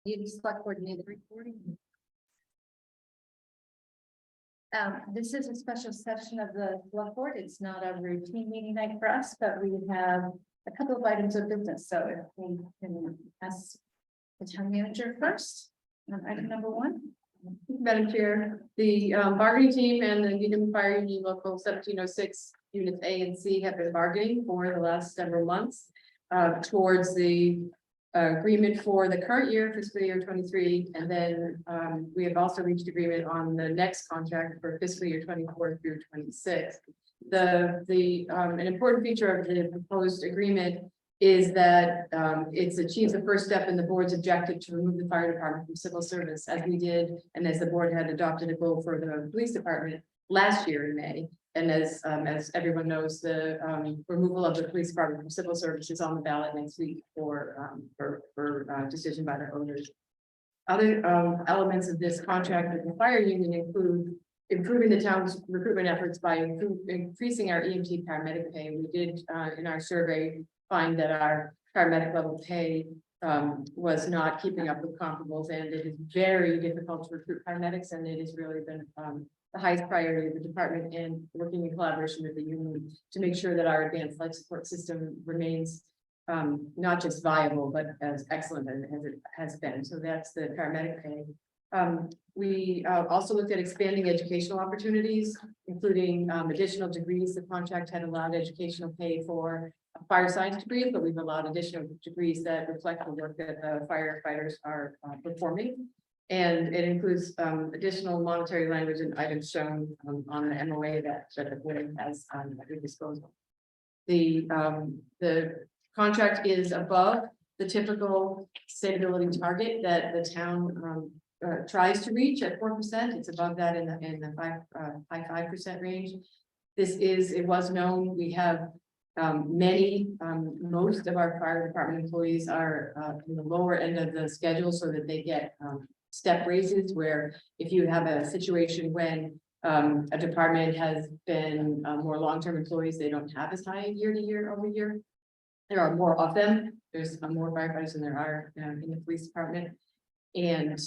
You select board need the recording. This is a special session of the select board. It's not a routine meeting night for us, but we have a couple of items of business. So if we can ask the town manager first, on item number one. Madam Chair, the bargaining team and the Needham Fire Union Local 1706 Units A and C have been bargaining for the last several months towards the agreement for the current year, fiscal year 23, and then we have also reached agreement on the next contract for fiscal year 24 through 26. An important feature of the proposed agreement is that it's achieved the first step in the board's objective to remove the fire department from civil service, as we did, and as the board had adopted a goal for the police department last year in May. And as everyone knows, the removal of the police department from civil service is on the ballot next week for decision by the owners. Other elements of this contract with the fire union include improving the town's recruitment efforts by increasing our EMT paramedic pay. We did in our survey find that our paramedic level pay was not keeping up with comparables, and it is very difficult to recruit paramedics, and it has really been the highest priority of the department, and working in collaboration with the union to make sure that our advanced life support system remains not just viable, but as excellent as it has been. So that's the paramedic pay. We also looked at expanding educational opportunities, including additional degrees. The contract had allowed educational pay for fire science degrees, but we've allowed additional degrees that reflect the work that the firefighters are performing. And it includes additional monetary language and items shown on the MOA that the board has at your disposal. The contract is above the typical sustainability target that the town tries to reach at 4%. It's above that in the 5% range. It was known. We have most of our fire department employees are in the lower end of the schedule, so that they get step raises, where if you have a situation when a department has been more long-term employees, they don't have as high year to year over year. There are more of them. There's more firefighters than there are in the police department. And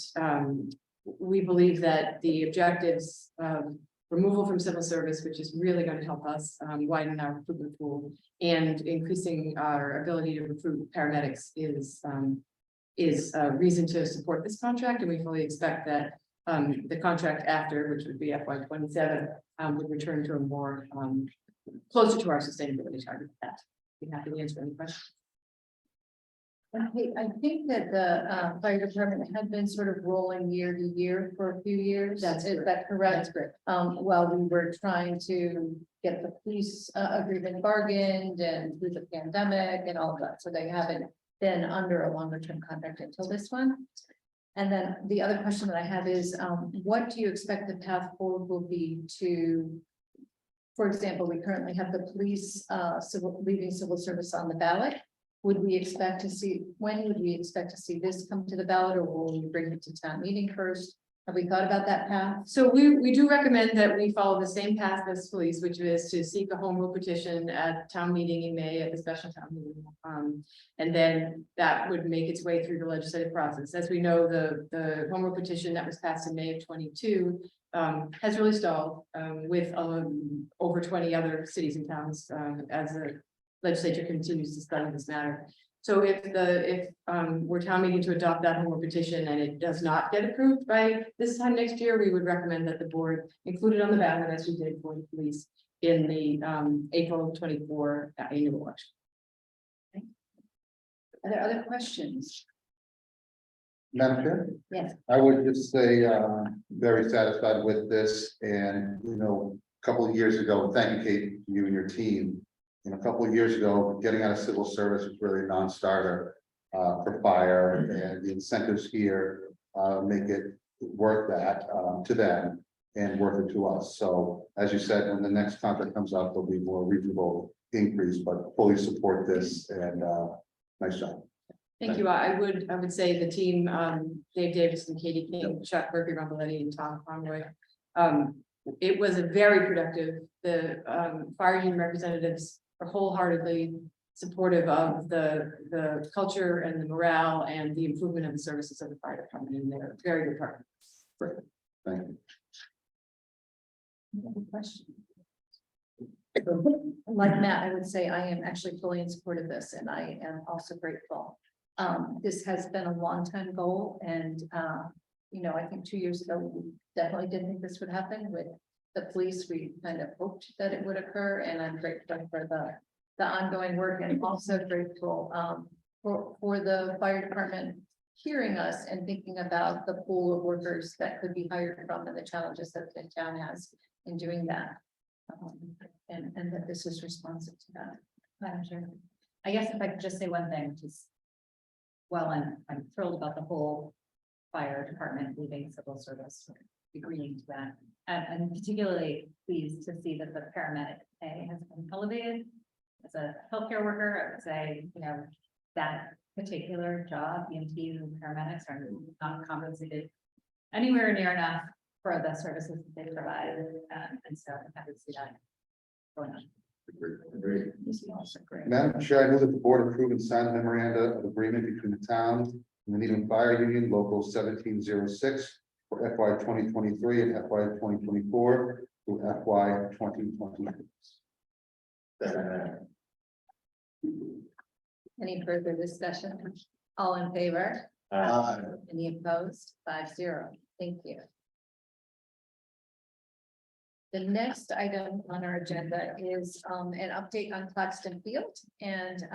we believe that the objectives of removal from civil service, which is really going to help us widen our recruitment pool and increasing our ability to recruit paramedics, is a reason to support this contract. And we fully expect that the contract after, which would be FY27, would return to a more closer to our sustainability target. That be happy to answer any questions. I think that the fire department had been sort of rolling year to year for a few years. Is that correct? That's correct. While we were trying to get the police agreement bargained and through the pandemic and all of that, so they haven't been under a longer term contract until this one. And then the other question that I have is, what do you expect the path forward will be to, for example, we currently have the police leaving civil service on the ballot. Would we expect to see, when would we expect to see this come to the ballot, or will we bring it to town meeting first? Have we thought about that path? So we do recommend that we follow the same path as police, which is to seek a home rule petition at town meeting in May, at the special town meeting. And then that would make its way through the legislative process. As we know, the home rule petition that was passed in May of 22 has really stalled with over 20 other cities and towns as the legislature continues to study this matter. So if we're town meeting to adopt that home rule petition and it does not get approved by this time next year, we would recommend that the board include it on the ballot, as we did for the police in the April 24 annual election. Okay. Are there other questions? Madam Chair? Yes. I would just say, very satisfied with this, and, a couple of years ago, thank you, Kate, you and your team. A couple of years ago, getting out of civil service was really a non-starter for fire, and the incentives here make it worth that to them and worth it to us. So as you said, when the next contract comes up, there'll be more reasonable increase, but fully support this, and nice job. Thank you. I would say the team, Dave Davis and Katie King, Chuck Berkey, Ramboletti, and Tom Conroy. It was a very productive. The fire union representatives are wholeheartedly supportive of the culture and the morale and the improvement of the services of the fire department, and they're very good partners. Thank you. Any question? Like Matt, I would say I am actually fully in support of this, and I am also grateful. This has been a long time goal, and you know, I think 2 years ago, we definitely didn't think this would happen with the police. We kind of hoped that it would occur, and I'm grateful for the ongoing work, and also grateful for the fire department hearing us and thinking about the pool of workers that could be hired from and the challenges that the town has in doing that. And that this is responsive to that. Madam Chair, I guess if I could just say one thing, which is, well, I'm thrilled about the whole fire department leaving civil service, agreeing to that. And particularly pleased to see that the paramedic pay has been elevated. As a healthcare worker, I would say, you know, that particular job, EMTs and paramedics are not compensated anywhere near enough for the services that they provide. And so I'm happy to see that going on. Agreed. This is also great. Madam Chair, I move that the board approve and sign the memoranda of agreement between the town and the Needham Fire Union Local 1706 for FY 2023 and FY 2024 through FY 2026. Any further discussion? All in favor? Any opposed? 5-0. Thank you. The next item on our agenda is an update on Claxton Field, and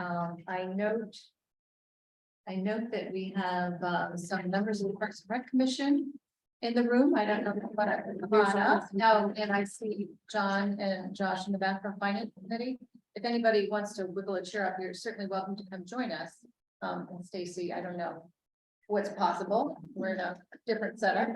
I note that we have some members of the Parks and Rec Commission in the room. I don't know what I brought up. No, and I see John and Josh in the background finance committee. If anybody wants to wiggle a chair up, you're certainly welcome to come join us. And Stacy, I don't know what's possible. We're in a different setup.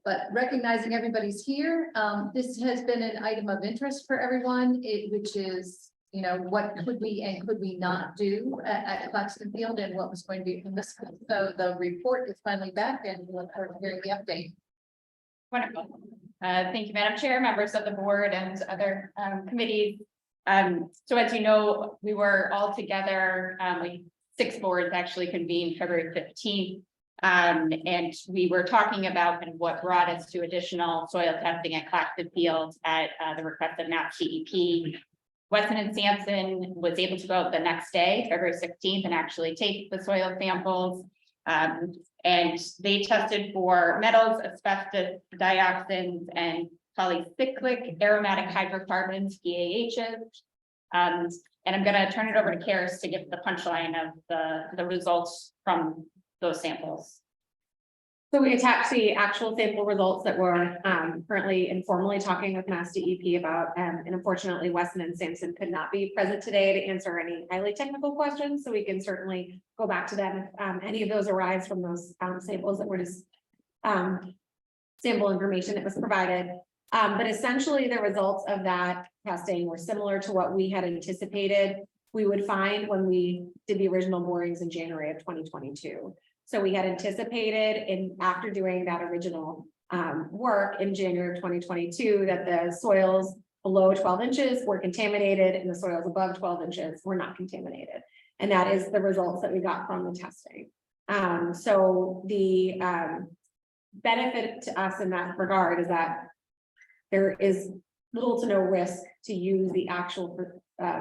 But recognizing everybody's here, this has been an item of interest for everyone, which is, you know, what could we and could we not do at Claxton Field, and what was going to be from this. So the report is finally back, and we look forward to hearing the update. Wonderful. Thank you, Madam Chair, members of the board and other committees. So as you know, we were all together, like 6 boards actually convened February 15th. And we were talking about kind of what brought us to additional soil testing at Claxton Field at the request of Mass DEP. Weston and Sampson was able to go out the next day, February 16th, and actually take the soil samples. And they tested for metals, asbestos, dioxins, and polycyclic aromatic hydrocarbons, PAHs. And I'm going to turn it over to Karis to give the punchline of the results from those samples. So we attached the actual sample results that we're currently informally talking with Mass DEP about, and unfortunately Weston and Sampson could not be present today to answer any highly technical questions, so we can certainly go back to them if any of those arise from those samples that were just sample information that was provided. But essentially the results of that testing were similar to what we had anticipated we would find when we did the original borings in January of 2022. So we had anticipated after doing that original work in January of 2022 that the soils below 12 inches were contaminated and the soils above 12 inches were not contaminated. And that is the results that we got from the testing. So the benefit to us in that regard is that there is little to no risk to use the actual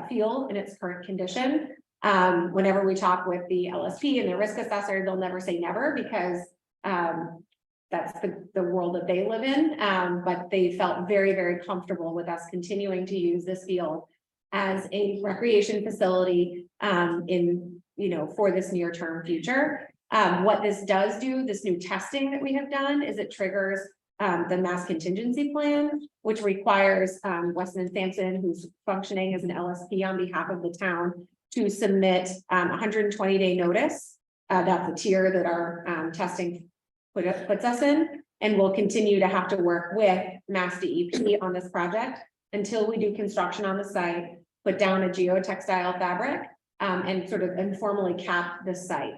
field in its current condition. Whenever we talk with the LSP and the risk assessor, they'll never say never, because that's the world that they live in. But they felt very, very comfortable with us continuing to use this field as a recreation facility for this near-term future. What this does do, this new testing that we have done, is it triggers the mass contingency plan, which requires Weston and Sampson, who's functioning as an LSP on behalf of the town, to submit 120-day notice. That's a tier that our testing puts us in, and we'll continue to have to work with Mass DEP on this project until we do construction on the site, put down a geotextile fabric, and sort of informally cap the site.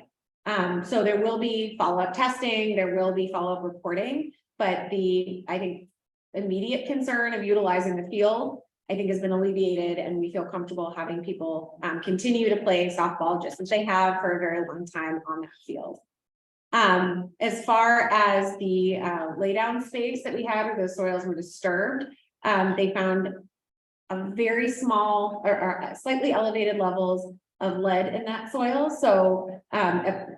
So there will be follow-up testing, there will be follow-up reporting, but I think, immediate concern of utilizing the field, I think has been alleviated, and we feel comfortable having people continue to play softball just as they have for a very long time on that field. As far as the laydown space that we had where those soils were disturbed, they found a very small or slightly elevated levels of lead in that soil. So if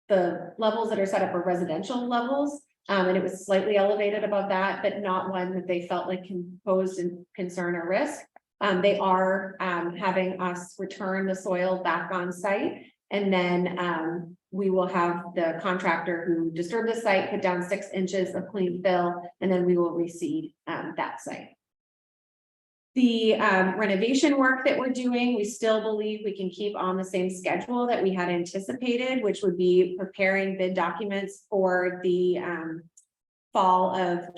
the levels that are set up are residential levels, and it was slightly elevated above that, but not one that they felt like posed in concern or risk. They are having us return the soil back on site, and then we will have the contractor who disturbed the site put down 6 inches of clean fill, and then we will reseed that site. The renovation work that we're doing, we still believe we can keep on the same schedule that we had anticipated, which would be preparing bid documents for the fall of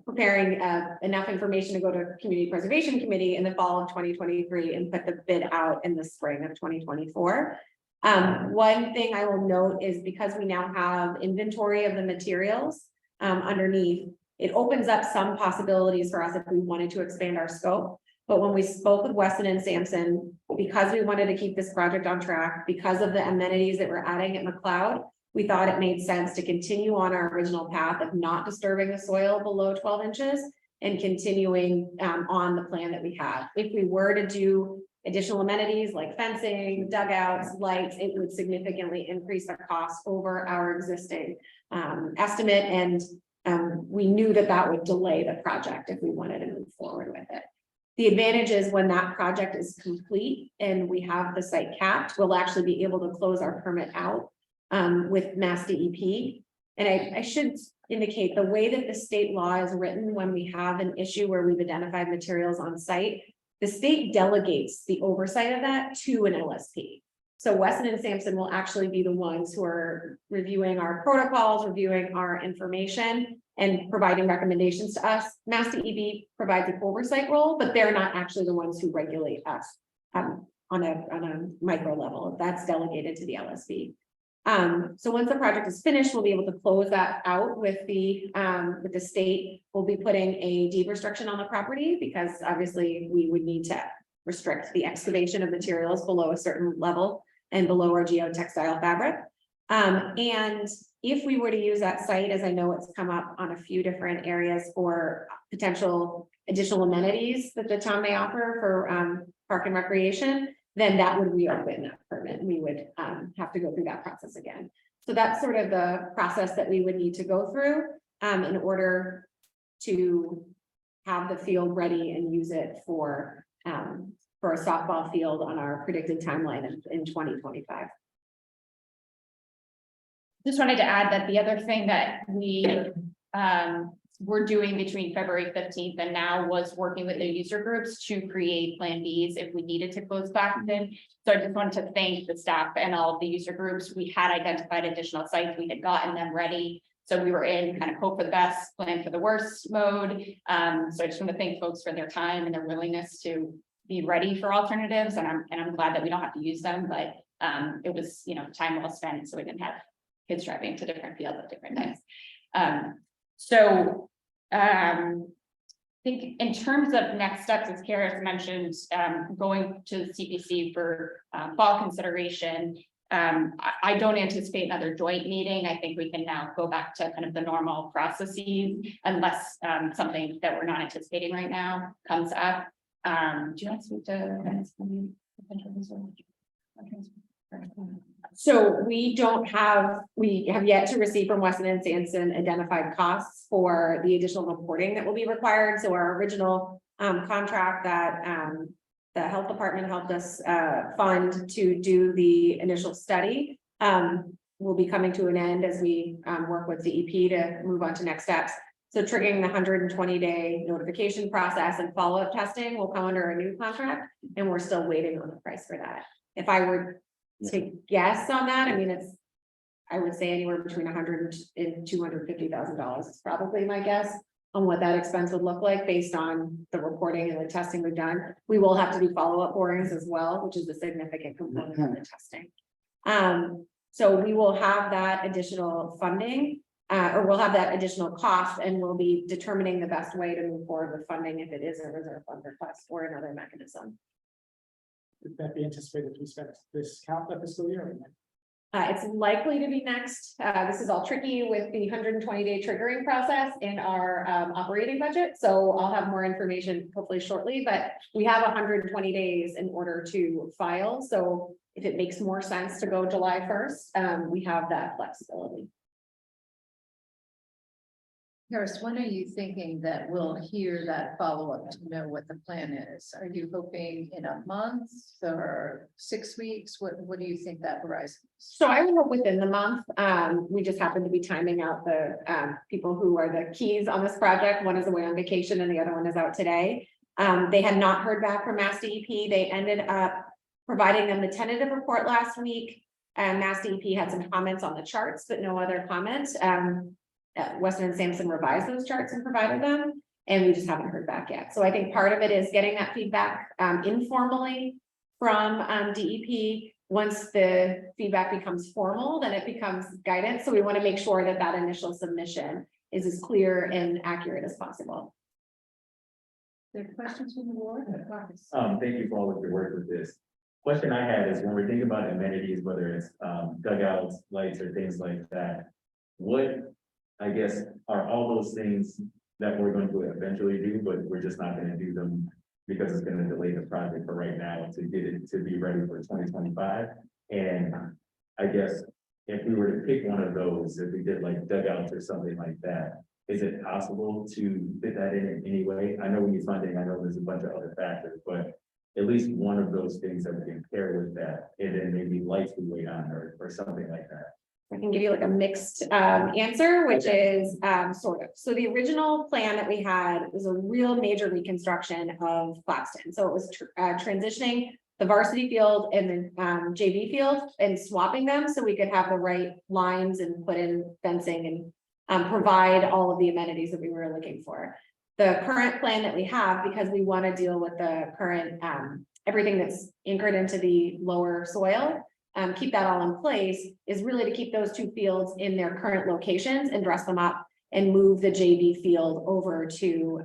preparing enough information to go to Community Preservation Committee in the fall of 2023 and put the bid out in the spring of 2024. One thing I will note is because we now have inventory of the materials underneath, it opens up some possibilities for us if we wanted to expand our scope. But when we spoke with Weston and Sampson, because we wanted to keep this project on track, because of the amenities that we're adding at McLeod, we thought it made sense to continue on our original path of not disturbing the soil below 12 inches and continuing on the plan that we have. If we were to do additional amenities like fencing, dugouts, lights, it would significantly increase the cost over our existing estimate. And we knew that that would delay the project if we wanted to move forward with it. The advantage is when that project is complete and we have the site capped, we'll actually be able to close our permit out with Mass DEP. And I should indicate the way that the state law is written when we have an issue where we've identified materials on site, the state delegates the oversight of that to an LSP. So Weston and Sampson will actually be the ones who are reviewing our protocols, reviewing our information, and providing recommendations to us. Mass DEP provides an oversight role, but they're not actually the ones who regulate us on a micro level. That's delegated to the LSP. So once the project is finished, we'll be able to close that out with the state. We'll be putting a deed restriction on the property because obviously we would need to restrict the excavation of materials below a certain level and below our geotextile fabric. And if we were to use that site, as I know it's come up on a few different areas for potential additional amenities that the town may offer for park and recreation, then that would reopen that permit. We would have to go through that process again. So that's sort of the process that we would need to go through in order to have the field ready and use it for a softball field on our predicted timeline in 2025. Just wanted to add that the other thing that we were doing between February 15th and now was working with the user groups to create plan Bs if we needed to close back then. So I just wanted to thank the staff and all of the user groups. We had identified additional sites, we had gotten them ready. So we were in kind of hope for the best, plan for the worst mode. So I just want to thank folks for their time and their willingness to be ready for alternatives. And I'm glad that we don't have to use them, but it was, time well spent. So we didn't have kids driving to different fields at different times. I think in terms of next steps, as Kara mentioned, going to the CPC for fall consideration. I don't anticipate another joint meeting. I think we can now go back to kind of the normal processes unless something that we're not anticipating right now comes up. Do you want to speak to? So we have yet to receive from Weston and Sampson identified costs for the additional reporting that will be required. So our original contract that the health department helped us fund to do the initial study will be coming to an end as we work with DEP to move on to next steps. So triggering the 120-day notification process and follow-up testing will come under a new contract, and we're still waiting on the price for that. If I were to guess on that, I mean, I would say anywhere between $100,000 and $250,000 is probably my guess on what that expense would look like based on the reporting and the testing we've done. We will have to do follow-up borings as well, which is a significant component of the testing. So we will have that additional funding. or we'll have that additional cost and we'll be determining the best way to move forward with funding if it is a reserve fund request or another mechanism. Would that be anticipated to be spent this calendar fiscal year? Or next? It's likely to be next. This is all tricky with the 120-day triggering process in our operating budget. So I'll have more information hopefully shortly, but we have 120 days in order to file. So if it makes more sense to go July 1st, we have that flexibility. Harris, when are you thinking that we'll hear that follow-up to know what the plan is? Are you hoping in a month or 6 weeks? What do you think that horizon is? So I would hope within the month. We just happen to be timing out the people who are the keys on this project. One is away on vacation and the other one is out today. They had not heard back from Mass DEP. They ended up providing them the tentative report last week. And Mass DEP had some comments on the charts, but no other comments. Weston and Sampson revised those charts and provided them, and we just haven't heard back yet. So I think part of it is getting that feedback informally from DEP. Once the feedback becomes formal, then it becomes guidance. So we want to make sure that that initial submission is as clear and accurate as possible. There are questions from the board? Thank you for all of your work with this. Question I had is when we're thinking about amenities, whether it's dugouts, lights, or things like that, what, I guess, are all those things that we're going to eventually do, but we're just not gonna do them because it's gonna delay the project for right now to get it to be ready for 2025. And I guess if we were to pick one of those, if we did like dugouts or something like that, is it possible to fit that in any way? I know we need funding, I know there's a bunch of other factors, but at least one of those things that we can pair with that, and then maybe lights we wait on or something like that. I can give you like a mixed answer, which is sort of. So the original plan that we had was a real major reconstruction of Claxton. So it was transitioning the varsity field and the JV field and swapping them so we could have the right lines and put in fencing and provide all of the amenities that we were looking for. The current plan that we have, because we want to deal with the current everything that's anchored into the lower soil, keep that all in place, is really to keep those two fields in their current locations and dress them up and move the JV field over to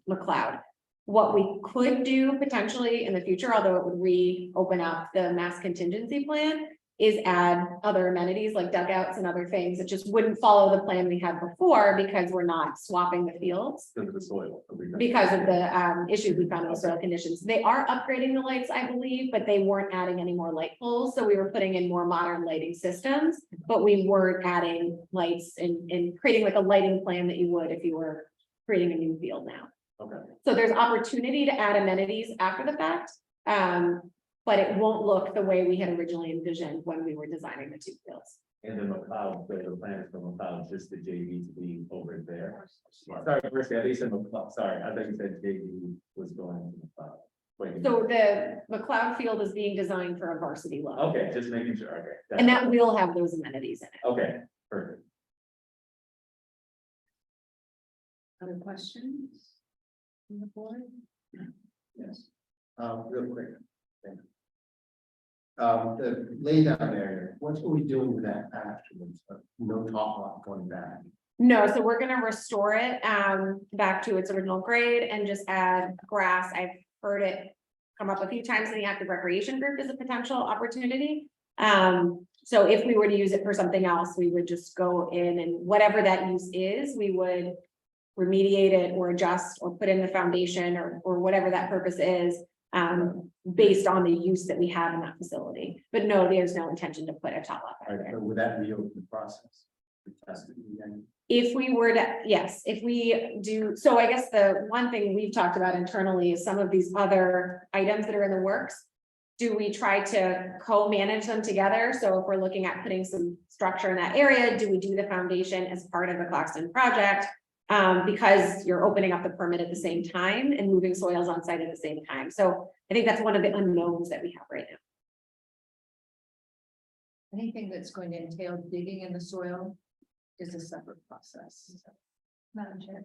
McLeod. What we could do potentially in the future, although it would reopen up the mass contingency plan, is add other amenities like dugouts and other things that just wouldn't follow the plan we had before because we're not swapping the fields. Because of the soil. Because of the issues we found in the soil conditions. They are upgrading the lights, I believe, but they weren't adding any more light poles. So we were putting in more modern lighting systems, but we weren't adding lights and creating like a lighting plan that you would if you were creating a new field now. Okay. So there's opportunity to add amenities after the fact. But it won't look the way we had originally envisioned when we were designing the two fields. And then McLeod, the plan is for McLeod, just the JV to be over there. Sorry, first, at least in McLeod, sorry, I thought you said JV was going to McLeod. Wait. So the McLeod field is being designed for a varsity level. Okay, just making sure, okay. And that will have those amenities in it. Okay, perfect. Other questions? From the board? Yes, real quick. Thank you. The laydown area, what are we doing with that afterwards? No top off going back. No, so we're gonna restore it back to its original grade and just add grass. I've heard it come up a few times in the active recreation group as a potential opportunity. So if we were to use it for something else, we would just go in and whatever that use is, we would remediate it or adjust or put in the foundation or whatever that purpose is. Based on the use that we have in that facility, but no, there's no intention to put a top off. Right, but would that reopen the process? We test it again? If we were to, yes, if we do, so I guess the one thing we've talked about internally is some of these other items that are in the works. Do we try to co-manage them together? So if we're looking at putting some structure in that area, do we do the foundation as part of the Claxton project? Because you're opening up the permit at the same time and moving soils on site at the same time. So I think that's one of the unknowns that we have right now. Anything that's going to entail digging in the soil is a separate process. Madam Chair.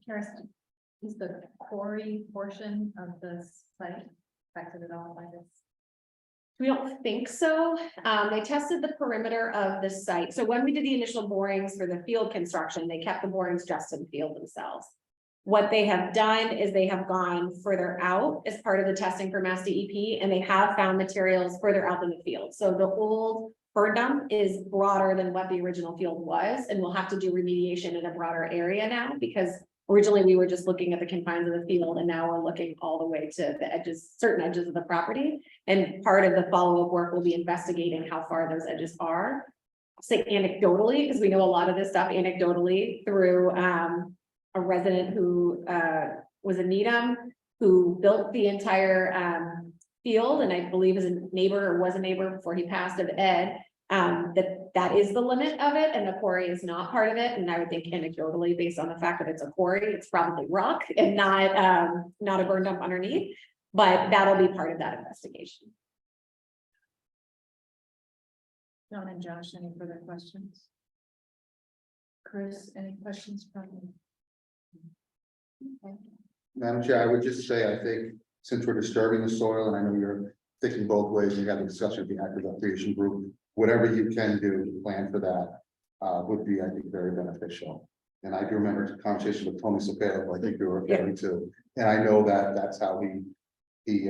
Karis, is the quarry portion of the site affected at all by this? We don't think so. They tested the perimeter of the site. So when we did the initial borings for the field construction, they kept the borings just in the field themselves. What they have done is they have gone further out as part of the testing for Mass DEP, and they have found materials further out in the field. So the old bird dump is broader than what the original field was, and we'll have to do remediation in a broader area now, because originally we were just looking at the confines of the field, and now we're looking all the way to the edges, certain edges of the property. And part of the follow-up work will be investigating how far those edges are. I'll say anecdotally, because we know a lot of this stuff anecdotally through a resident who was in Needham, who built the entire field, and I believe is a neighbor or was a neighbor before he passed, of Ed. That is the limit of it, and the quarry is not part of it. And I would think anecdotally, based on the fact that it's a quarry, it's probably rock and not a burn dump underneath. But that'll be part of that investigation. John and Josh, any further questions? Chris, any questions from you? Okay. Madam Chair, I would just say, I think, since we're disturbing the soil, and I know you're thinking both ways, you got the discussion with the active recreation group, whatever you can do to plan for that, would be, I think, very beneficial. And I do remember the conversation with Tony Cepeda, who I think you were referring to, and I know that that's how he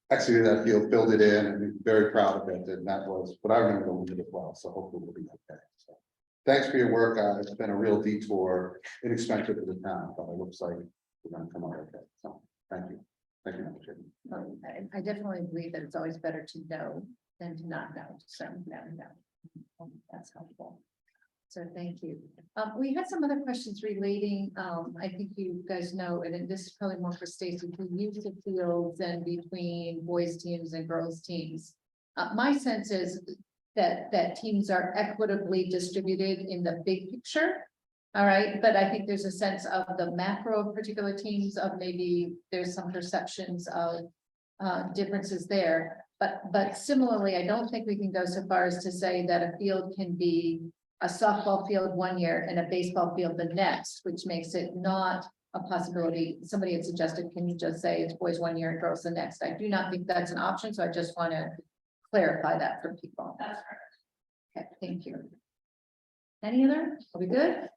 executed that field, filled it in, and he's very proud of it, and that was, but I remember going to it as well, so hopefully we'll be okay. So, thanks for your work, it's been a real detour, inexpensive to the town, but it looks like we're gonna come out okay, so, thank you. Thank you, Madam Chair. I definitely believe that it's always better to know than to not know, so that's helpful. So thank you. We had some other questions relating, I think you guys know, and this is probably more for Stacy, who use the fields and between boys teams and girls teams. My sense is that teams are equitably distributed in the big picture. All right, but I think there's a sense of the macro of particular teams of maybe there's some perceptions of differences there. But similarly, I don't think we can go so far as to say that a field can be a softball field one year and a baseball field the next, which makes it not a possibility. Somebody had suggested, can you just say it's boys one year and girls the next? I do not think that's an option, so I just want to clarify that for people. That's correct. Okay, thank you. Any other? Are we good?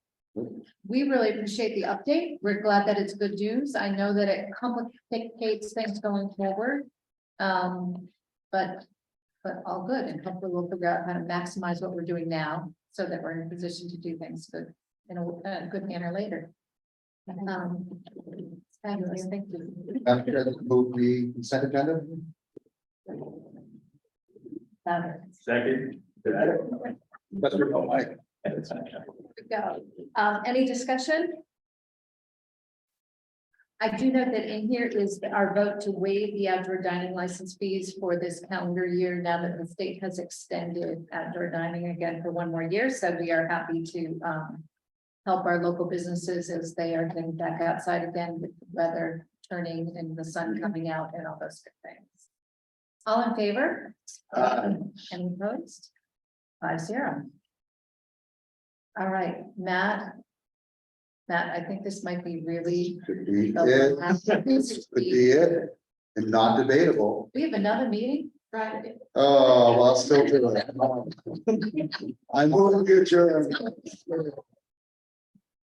We really appreciate the update. We're glad that it's good news. I know that it complicates things going forward. But all good, and hopefully we'll figure out how to maximize what we're doing now so that we're in a position to do things good in a good manner later. Fabulous, thank you. Madam Chair, move the consent agenda. Second. That's your call, Mike. Go. Any discussion? I do note that in here is our vote to waive the outdoor dining license fees for this calendar year, now that the state has extended outdoor dining again for one more year. So we are happy to help our local businesses as they are getting back outside again with the weather turning and the sun coming out and all those good things. All in favor? Any opposed? 5-0. All right, Matt, I think this might be really. Could be it, could be it, and not debatable. We have another meeting Friday. Oh, well, I'll still do it. I'm moving to adjourn.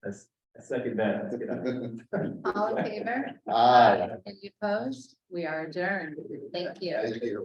That's second that. All in favor? Aye. Any opposed? We are adjourned. Thank you. Thank you.